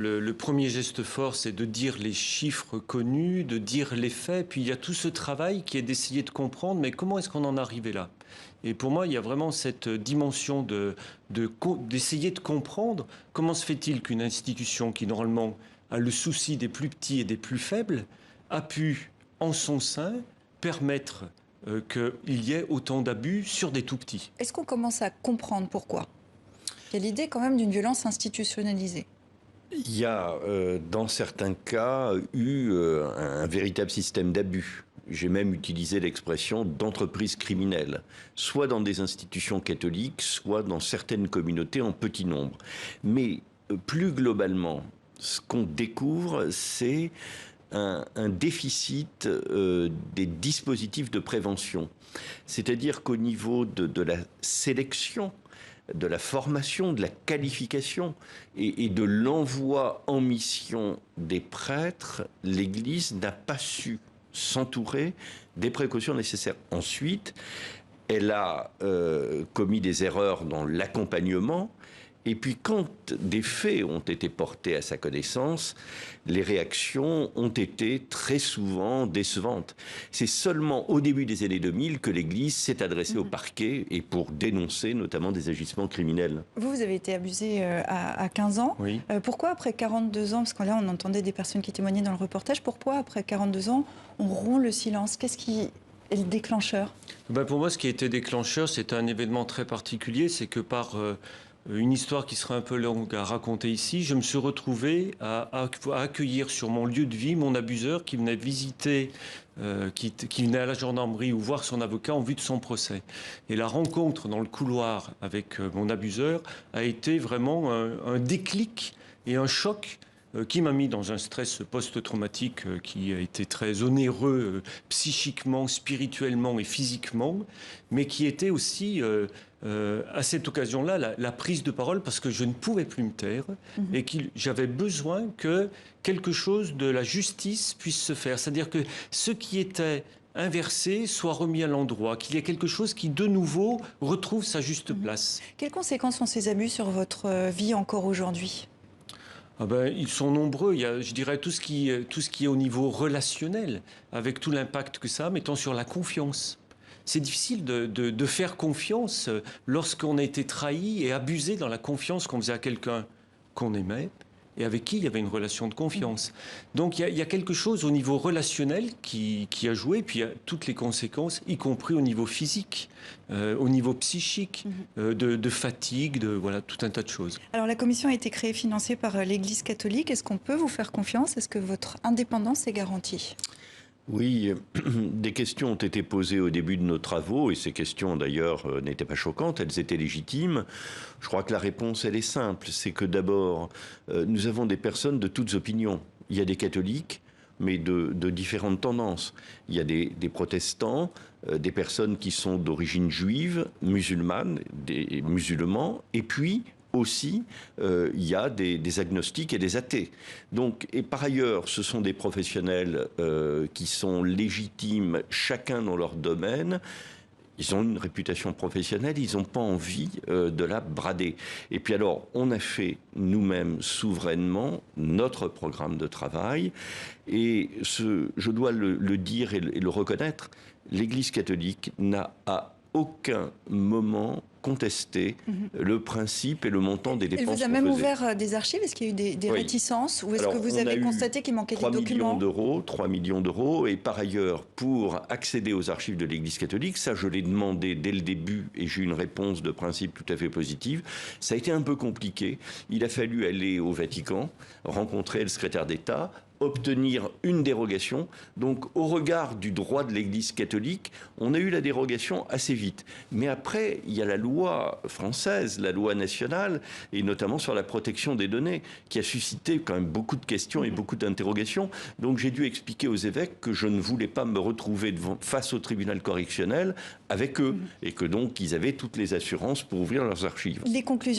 Le premier geste fort, c'est de dire les chiffres connus, de dire les faits. Puis il y a tout ce travail qui est d'essayer de comprendre, mais comment est-ce qu'on en est arrivé là? Et pour moi, il y a vraiment cette dimension d'essayer de comprendre comment se fait-il qu'une institution qui, normalement, a le souci des plus petits et des plus faibles, a pu, en son sein, permettre qu'il y ait autant d'abus sur des tout petits. Est-ce qu'on commence à comprendre pourquoi? Il y a l'idée quand même d'une violence institutionnalisée. Il y a, dans certains cas, eu un véritable système d'abus. J'ai même utilisé l'expression d'entreprise criminelle, soit dans des institutions catholiques, soit dans certaines communautés en petit nombre. Mais plus globalement, ce qu'on découvre, c'est un déficit des dispositifs de prévention. C'est-à-dire qu'au niveau de la sélection, de la formation, de la qualification et de l'envoi en mission des prêtres, l'Église n'a pas su s'entourer des précautions nécessaires. Ensuite, elle a commis des erreurs dans l'accompagnement. Et puis quand des faits ont été portés à sa connaissance, les réactions ont été très souvent décevantes. C'est seulement au début des années 2000 que l'Église s'est adressée au parquet et pour dénoncer notamment des agissements criminels. Vous avez été abusé à 15 ans. Oui. Pourquoi après 42 ans, parce que là on entendait des personnes qui témoignaient dans le reportage, pourquoi après 42 ans on rompt le silence? Qu'est-ce qui est le déclencheur? Pour moi, ce qui a été déclencheur, c'est un événement très particulier. C'est que par une histoire qui serait un peu longue à raconter ici, je me suis retrouvé à accueillir sur mon lieu de vie mon abuseur qui venait visiter, qui venait à la gendarmerie ou voir son avocat en vue de son procès. Et la rencontre dans le couloir avec mon abuseur a été vraiment un déclic et un choc qui m'a mis dans un stress post-traumatique qui a été très onéreux psychiquement, spirituellement et physiquement, mais qui était aussi à cette occasion-là la prise de parole parce que je ne pouvais plus me taire et que j'avais besoin que quelque chose de la justice puisse se faire. C'est-à-dire que ce qui était inversé soit remis à l'endroit, qu'il y ait quelque chose qui de nouveau retrouve sa juste place. Quelles conséquences ont ces abus sur votre vie encore aujourd'hui? Ils sont nombreux. Il y a, je dirais, tout ce qui est au niveau relationnel, avec tout l'impact que ça a, mettant sur la confiance. C'est difficile de faire confiance lorsqu'on a été trahi et abusé dans la confiance qu'on faisait à quelqu'un qu'on aimait et avec qui il y avait une relation de confiance. Donc il y a quelque chose au niveau relationnel qui a joué, puis il y a toutes les conséquences, y compris au niveau physique, au niveau psychique, de fatigue, voilà, tout un tas de choses. Alors la commission a été créée, financée par l'Église catholique. Est-ce qu'on peut vous faire confiance? Est-ce que votre indépendance est garantie? Oui, des questions ont été posées au début de nos travaux, et ces questions d'ailleurs n'étaient pas choquantes, elles étaient légitimes. Je crois que la réponse, elle est simple, c'est que d'abord, nous avons des personnes de toutes opinions. Il y a des catholiques, mais de différentes tendances. Il y a des protestants, des personnes qui sont d'origine juive, musulmane, des musulmans, et puis aussi, il y a des agnostiques et des athées. Donc, et par ailleurs, ce sont des professionnels qui sont légitimes, chacun dans leur domaine. Ils ont une réputation professionnelle, ils n'ont pas envie de la brader. Et puis alors, on a fait nous-mêmes souverainement notre programme de travail. Et je dois le dire et le reconnaître, l'Église catholique n'a à aucun moment contester le principe et le montant des dépenses. Elle vous a même ouvert des archives? Est-ce qu'il y a eu des réticences? Ou est-ce que vous avez constaté qu'il manquait des documents? 3 millions d'euros. Et par ailleurs, pour accéder aux archives de l'Église catholique, ça je l'ai demandé dès le début et j'ai eu une réponse de principe tout à fait positive. Ça a été un peu compliqué. Il a fallu aller au Vatican, rencontrer le secrétaire d'État, obtenir une dérogation. Donc, au regard du droit de l'Église catholique, on a eu la dérogation assez vite. Mais après, il y a la loi française, la loi nationale, et notamment sur la protection des données, qui a suscité quand même beaucoup de questions et beaucoup d'interrogations. Donc, j'ai dû expliquer aux évêques que je ne voulais pas me retrouver face au tribunal correctionnel avec eux, et que donc, ils avaient toutes les assurances pour ouvrir leurs archives. Les conclusions